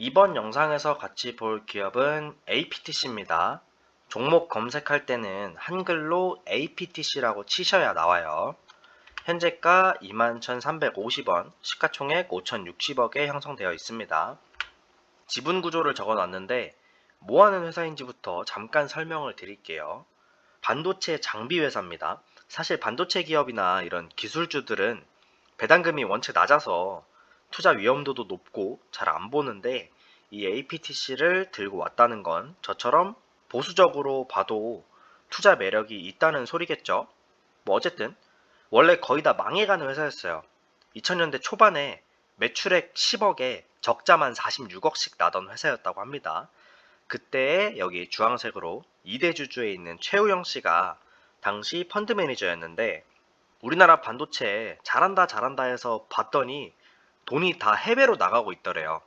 이번 영상에서 같이 볼 기업은 APTC입니다. 종목 검색할 때는 한글로 APTC라고 치셔야 나와요. 현재가 21,350원, 시가총액 5,060억에 형성되어 있습니다. 지분 구조를 적어놨는데 뭐하는 회사인지부터 잠깐 설명을 드릴게요. 반도체 장비 회사입니다. 사실 반도체 기업이나 이런 기술주들은 배당금이 원체 낮아서 투자 위험도도 높고 잘 안 보는데 이 APTC를 들고 왔다는 건 저처럼 보수적으로 봐도 투자 매력이 있다는 소리겠죠. 뭐 어쨌든 원래 거의 다 망해가는 회사였어요. 2000년대 초반에 매출액 10억에 적자만 46억씩 나던 회사였다고 합니다. 그때 여기 주황색으로 2대 주주에 있는 최우영 씨가 당시 펀드 매니저였는데 우리나라 반도체 잘한다 잘한다 해서 봤더니 돈이 다 해외로 나가고 있더래요.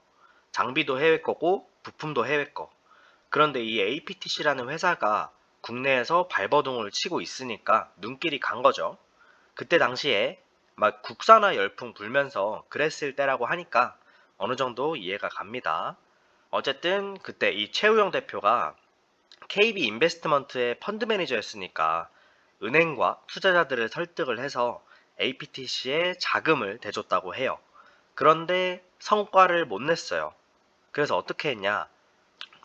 장비도 해외 거고 부품도 해외 거. 그런데 이 APTC라는 회사가 국내에서 발버둥을 치고 있으니까 눈길이 간 거죠. 그때 당시에 막 국산화 열풍 불면서 그랬을 때라고 하니까 어느 정도 이해가 갑니다. 어쨌든 그때 이 최우영 대표가 KB 인베스트먼트의 펀드 매니저였으니까 은행과 투자자들을 설득을 해서 APTC에 자금을 대줬다고 해요. 그런데 성과를 못 냈어요. 그래서 어떻게 했냐?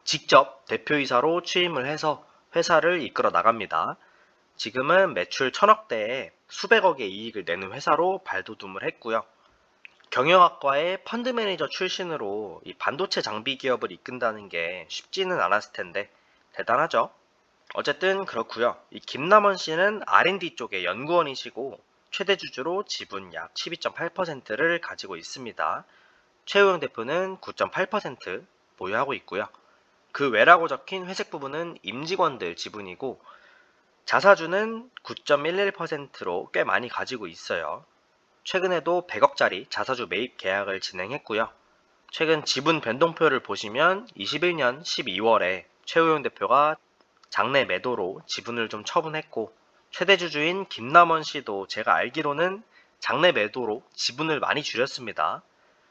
직접 대표이사로 취임을 해서 회사를 이끌어 나갑니다. 지금은 매출 1000억대에 수백억의 이익을 내는 회사로 발돋움을 했고요. 경영학과의 펀드 매니저 출신으로 이 반도체 장비 기업을 이끈다는 게 쉽지는 않았을 텐데 대단하죠? 어쨌든 그렇고요. 이 김남원 씨는 R&D 쪽의 연구원이시고 최대 주주로 지분 약 12.8%를 가지고 있습니다. 최우영 대표는 9.8% 보유하고 있고요. 그 외라고 적힌 회색 부분은 임직원들 지분이고 자사주는 9.11%로 꽤 많이 가지고 있어요. 최근에도 100억짜리 자사주 매입 계약을 진행했고요. 최근 지분 변동표를 보시면 21년 12월에 최우영 대표가 장내 매도로 지분을 좀 처분했고 최대 주주인 김남원 씨도 제가 알기로는 장내 매도로 지분을 많이 줄였습니다.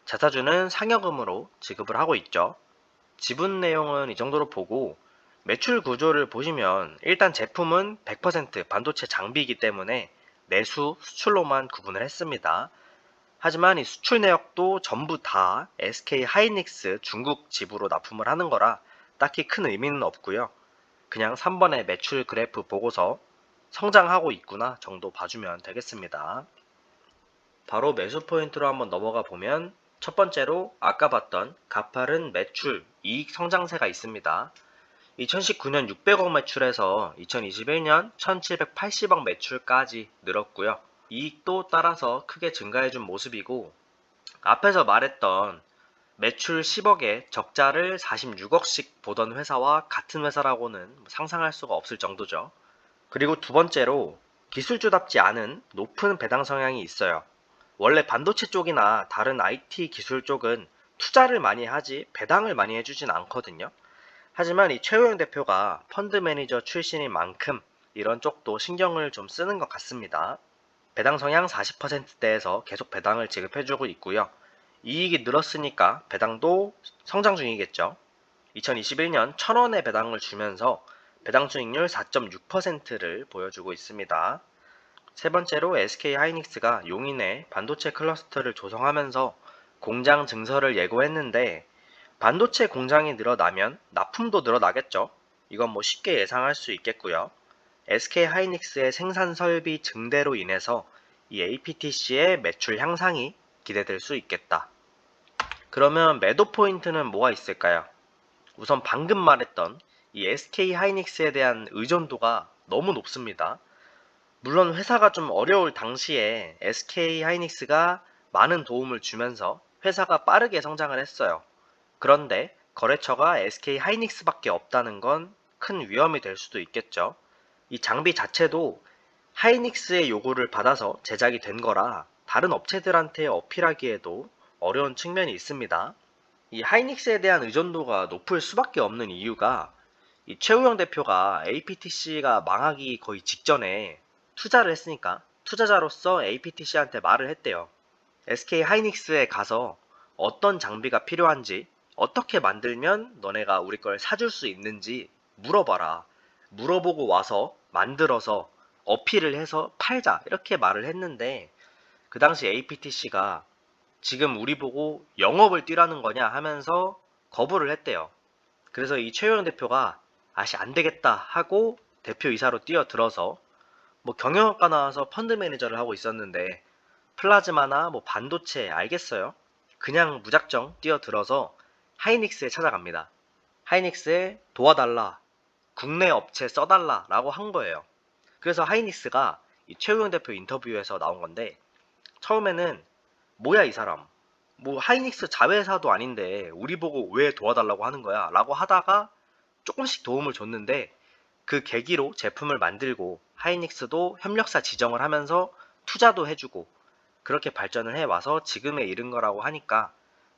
자사주는 상여금으로 지급을 하고 있죠. 지분 내용은 이 정도로 보고 매출 구조를 보시면 일단 제품은 100% 반도체 장비이기 때문에 내수, 수출로만 구분을 했습니다. 하지만 이 수출 내역도 전부 다 SK 하이닉스 중국 지부로 납품을 하는 거라 딱히 큰 의미는 없고요. 그냥 3번의 매출 그래프 보고서 성장하고 있구나 정도 봐주면 되겠습니다. 바로 매수 포인트로 한번 넘어가 보면 첫 번째로 아까 봤던 가파른 매출, 이익 성장세가 있습니다. 2019년 600억 매출에서 2021년 1780억 매출까지 늘었고요. 이익도 따라서 크게 증가해준 모습이고 앞에서 말했던 매출 10억에 적자를 46억씩 보던 회사와 같은 회사라고는 상상할 수가 없을 정도죠. 그리고 두 번째로 기술주답지 않은 높은 배당 성향이 있어요. 원래 반도체 쪽이나 다른 IT 기술 쪽은 투자를 많이 하지 배당을 많이 해주진 않거든요. 하지만 이 최우영 대표가 펀드 매니저 출신인 만큼 이런 쪽도 신경을 좀 쓰는 것 같습니다. 배당 성향 40%대에서 계속 배당을 지급해주고 있고요. 이익이 늘었으니까 배당도 성장 중이겠죠. 2021년 1000원의 배당을 주면서 배당 수익률 4.6%를 보여주고 있습니다. 세 번째로 SK 하이닉스가 용인에 반도체 클러스터를 조성하면서 공장 증설을 예고했는데 반도체 공장이 늘어나면 납품도 늘어나겠죠. 이건 뭐 쉽게 예상할 수 있겠고요. SK 하이닉스의 생산 설비 증대로 인해서 이 APTC의 매출 향상이 기대될 수 있겠다. 그러면 매도 포인트는 뭐가 있을까요? 우선 방금 말했던 이 SK 하이닉스에 대한 의존도가 너무 높습니다. 물론 회사가 좀 어려울 당시에 SK 하이닉스가 많은 도움을 주면서 회사가 빠르게 성장을 했어요. 그런데 거래처가 SK 하이닉스밖에 없다는 건 큰 위험이 될 수도 있겠죠. 이 장비 자체도 하이닉스의 요구를 받아서 제작이 된 거라 다른 업체들한테 어필하기에도 어려운 측면이 있습니다. 이 하이닉스에 대한 의존도가 높을 수밖에 없는 이유가 이 최우영 대표가 APTC가 망하기 거의 직전에 투자를 했으니까 투자자로서 APTC한테 말을 했대요. SK 하이닉스에 가서 어떤 장비가 필요한지 어떻게 만들면 너네가 우리 걸 사줄 수 있는지 물어봐라. 물어보고 와서 만들어서 어필을 해서 팔자. 이렇게 말을 했는데 그 당시 APTC가 지금 우리 보고 영업을 뛰라는 거냐 하면서 거부를 했대요. 그래서 이 최유영 대표가 아씨 안 되겠다 하고 대표이사로 뛰어들어서 뭐 경영학과 나와서 펀드 매니저를 하고 있었는데 플라즈마나 뭐 반도체 알겠어요? 그냥 무작정 뛰어들어서 하이닉스에 찾아갑니다. 하이닉스에 도와달라, 국내 업체 써달라 라고 한 거예요. 그래서 하이닉스가 이 최우영 대표 인터뷰에서 나온 건데 처음에는 뭐야 이 사람, 뭐 하이닉스 자회사도 아닌데 우리 보고 왜 도와달라고 하는 거야 라고 하다가 조금씩 도움을 줬는데 그 계기로 제품을 만들고 하이닉스도 협력사 지정을 하면서 투자도 해주고 그렇게 발전을 해와서 지금에 이른 거라고 하니까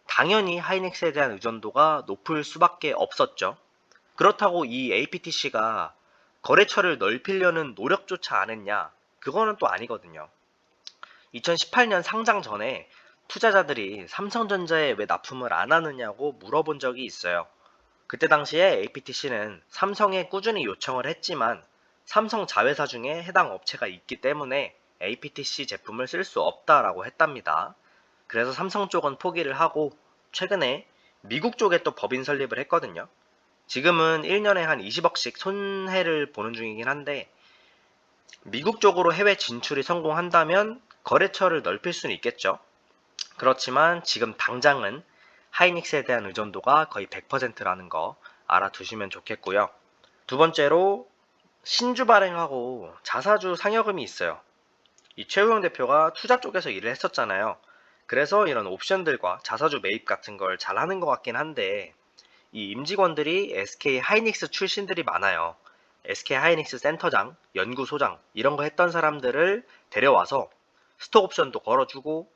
당연히 하이닉스에 대한 의존도가 높을 수밖에 없었죠. 그렇다고 이 APTC가 거래처를 넓히려는 노력조차 안 했냐? 그거는 또 아니거든요. 2018년 상장 전에 투자자들이 삼성전자에 왜 납품을 안 하느냐고 물어본 적이 있어요. 그때 당시에 APTC는 삼성에 꾸준히 요청을 했지만 삼성 자회사 중에 해당 업체가 있기 때문에 APTC 제품을 쓸 수 없다라고 했답니다. 그래서 삼성 쪽은 포기를 하고 최근에 미국 쪽에 또 법인 설립을 했거든요. 지금은 1년에 한 20억씩 손해를 보는 중이긴 한데 미국 쪽으로 해외 진출이 성공한다면 거래처를 넓힐 수는 있겠죠. 그렇지만 지금 당장은 하이닉스에 대한 의존도가 거의 100%라는 거 알아두시면 좋겠고요. 두 번째로 신주 발행하고 자사주 상여금이 있어요. 이 최우영 대표가 투자 쪽에서 일을 했었잖아요. 그래서 이런 옵션들과 자사주 매입 같은 걸 잘하는 것 같긴 한데 이 임직원들이 SK 하이닉스 출신들이 많아요. SK 하이닉스 센터장, 연구소장 이런 거 했던 사람들을 데려와서 스톡 옵션도 걸어주고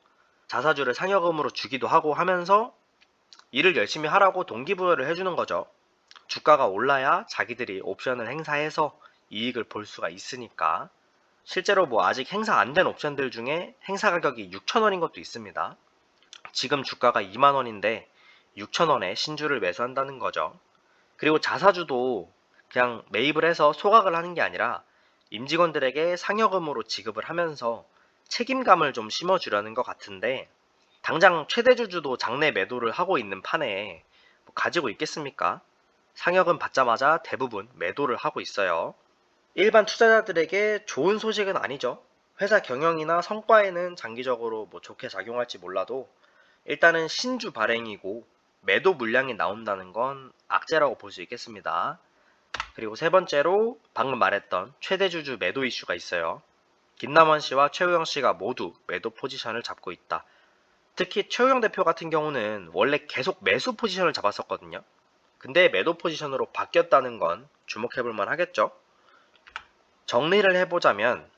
자사주를 상여금으로 주기도 하고 하면서 일을 열심히 하라고 동기부여를 해주는 거죠. 주가가 올라야 자기들이 옵션을 행사해서 이익을 볼 수가 있으니까. 실제로 뭐 아직 행사 안 된 옵션들 중에 행사 가격이 6,000원인 것도 있습니다. 지금 주가가 2만원인데 6,000원에 신주를 매수한다는 거죠. 그리고 자사주도 그냥 매입을 해서 소각을 하는 게 아니라 임직원들에게 상여금으로 지급을 하면서 책임감을 좀 심어주려는 것 같은데 당장 최대주주도 장내 매도를 하고 있는 판에 뭐 가지고 있겠습니까? 상여금 받자마자 대부분 매도를 하고 있어요. 일반 투자자들에게 좋은 소식은 아니죠. 회사 경영이나 성과에는 장기적으로 뭐 좋게 작용할지 몰라도 일단은 신주 발행이고 매도 물량이 나온다는 건 악재라고 볼 수 있겠습니다. 그리고 세 번째로 방금 말했던 최대주주 매도 이슈가 있어요. 김남원 씨와 최우영 씨가 모두 매도 포지션을 잡고 있다. 특히 최우영 대표 같은 경우는 원래 계속 매수 포지션을 잡았었거든요. 근데 매도 포지션으로 바뀌었다는 건 주목해볼 만 하겠죠. 정리를 해보자면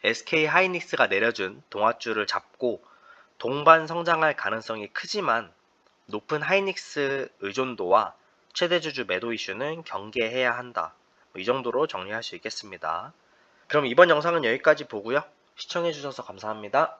SK 하이닉스가 내려준 동아줄을 잡고 동반 성장할 가능성이 크지만 높은 하이닉스 의존도와 최대주주 매도 이슈는 경계해야 한다. 이 정도로 정리할 수 있겠습니다. 그럼 이번 영상은 여기까지 보고요. 시청해주셔서 감사합니다.